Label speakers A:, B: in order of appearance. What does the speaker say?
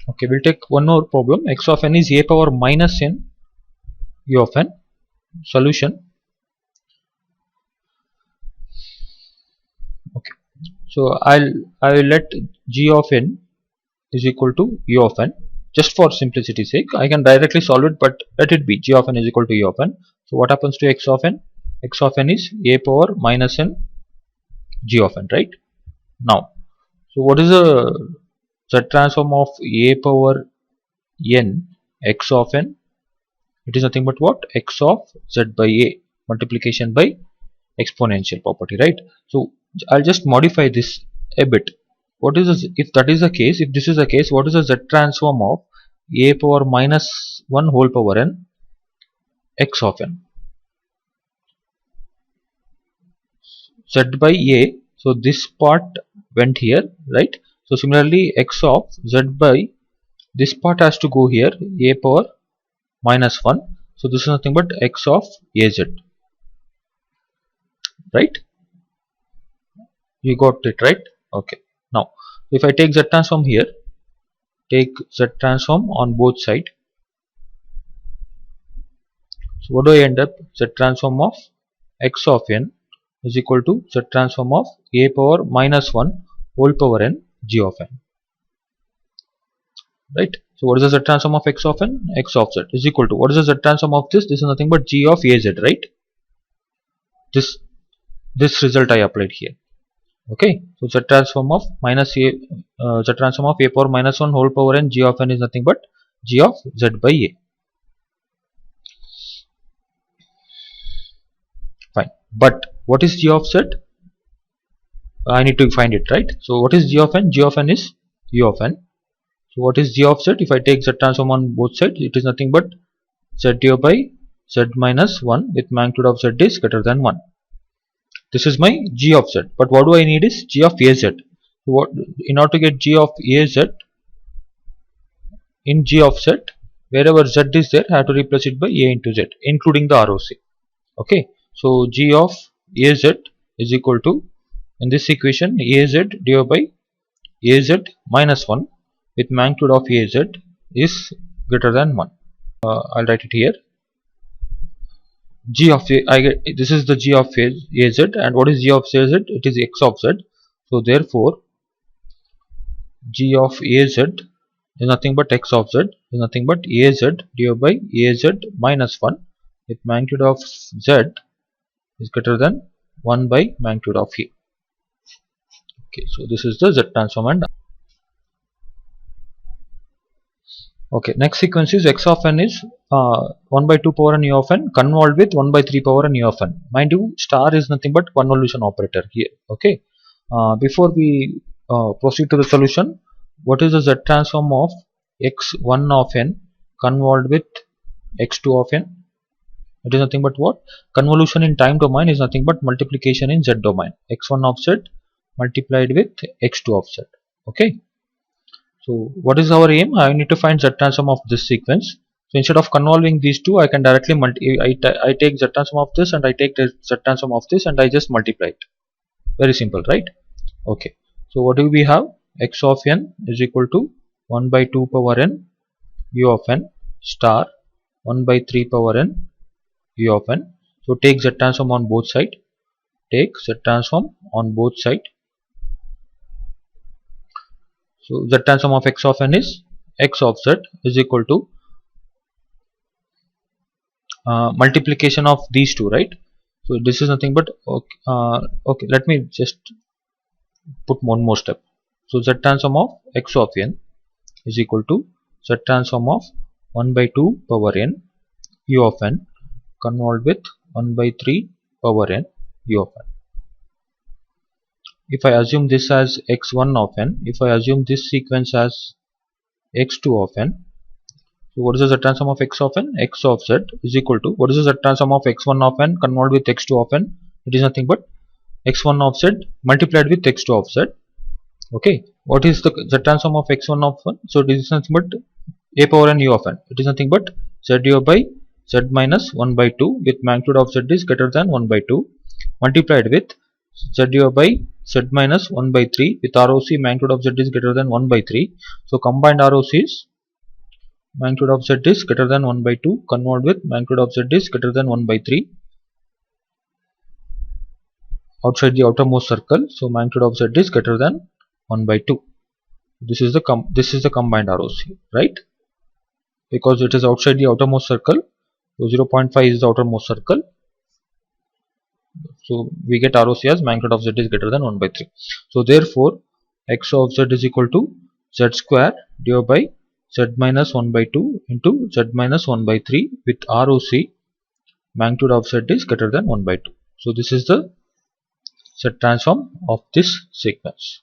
A: Okay, we'll take one more problem. X of n is a power minus n u of n. Solution. Okay, so I will let g of n is equal to u of n. Just for simplicity's sake, I can directly solve it, but let it be g of n is equal to u of n. So what happens to x of n? X of n is a power minus n g of n, right? Now, so what is the z transform of a power n x of n? It is nothing but what? X of z by a multiplication by exponential property, right? So I'll just modify this a bit. What is this? If that is the case, if this is the case, what is the z transform of a power minus 1 whole power n x of n? Z by a, so this part went here, right? So similarly x of z by this part has to go here, a power minus 1. So this is nothing but x of az, right? You got it, right? Okay. Now if I take z transform here, take z transform on both sides. So what do I end up? Z transform of x of n is equal to z transform of a power minus 1 whole power n g of n, right? So what is the z transform of x of n? X of z is equal to, what is the z transform of this? This is nothing but g of az, right? This result I applied here. Okay, so z transform of minus a z transform of a power minus 1 whole power n g of n is nothing but g of z by a. Fine, but what is g of z? I need to find it, right? So what is g of n? G of n is u of n. So what is g of z? If I take z transform on both sides, it is nothing but z u by z minus 1 with magnitude of z is greater than 1. This is my g of z, but what do I need is g of az. What, in order to get g of az, in g of z, wherever z is there, I have to replace it by a into z, including the ROC. Okay, so g of az is equal to, in this equation, az divided by az minus 1 with magnitude of az is greater than 1. I'll write it here. G of a, this is the g of az, and what is g of az? It is x of z. So therefore g of az is nothing but x of z is nothing but az divided by az minus 1 with magnitude of z is greater than 1 by magnitude of a. Okay, so this is the z transform. And okay, next sequence is x of n is 1 by 2 power n u of n convolved with 1 by 3 power n u of n. Mind you, star is nothing but convolution operator here. Okay, before we proceed to the solution, what is the z transform of x1 of n convolved with x2 of n? It is nothing but what? Convolution in time domain is nothing but multiplication in z domain. X1 of z multiplied with x2 of z. Okay, so what is our aim? I need to find z transform of this sequence. So instead of convolving these two, I can directly I take z transform of this and I take the z transform of this and I just multiply it. Very simple, right? Okay, so what do we have? X of n is equal to 1 by 2 power n u of n star 1 by 3 power n u of n. So take z transform on both sides. Take z transform on both sides. So z transform of x of n is x of z is equal to multiplication of these two, right? So this is nothing but okay, let me just put one more step. So z transform of x of n is equal to z transform of 1 by 2 power n u of n convolved with 1 by 3 power n u of n. If I assume this as x1 of n, if I assume this sequence as x2 of n, so what is the z transform of x of n? X of z is equal to, what is the z transform of x1 of n convolved with x2 of n? It is nothing but x1 of z multiplied with x2 of z. Okay, what is the z transform of x1 of 1? So this is nothing but a power n u of n. It is nothing but z u by z minus 1 by 2 with magnitude of z is greater than 1 by 2 multiplied with z u by z minus 1 by 3 with ROC magnitude of z is greater than 1 by 3. So combined ROC is magnitude of z is greater than 1 by 2 convolved with magnitude of z is greater than 1 by 3 outside the outermost circle. So magnitude of z is greater than 1 by 2. This is the combined ROC, right? Because it is outside the outermost circle. So 0.5 is the outermost circle. So we get ROC as magnitude of z is greater than 1 by 3. So therefore x of z is equal to z square divided by z minus 1 by 2 into z minus 1 by 3 with ROC magnitude of z is greater than 1 by 2. So this is the Z transform of this sequence.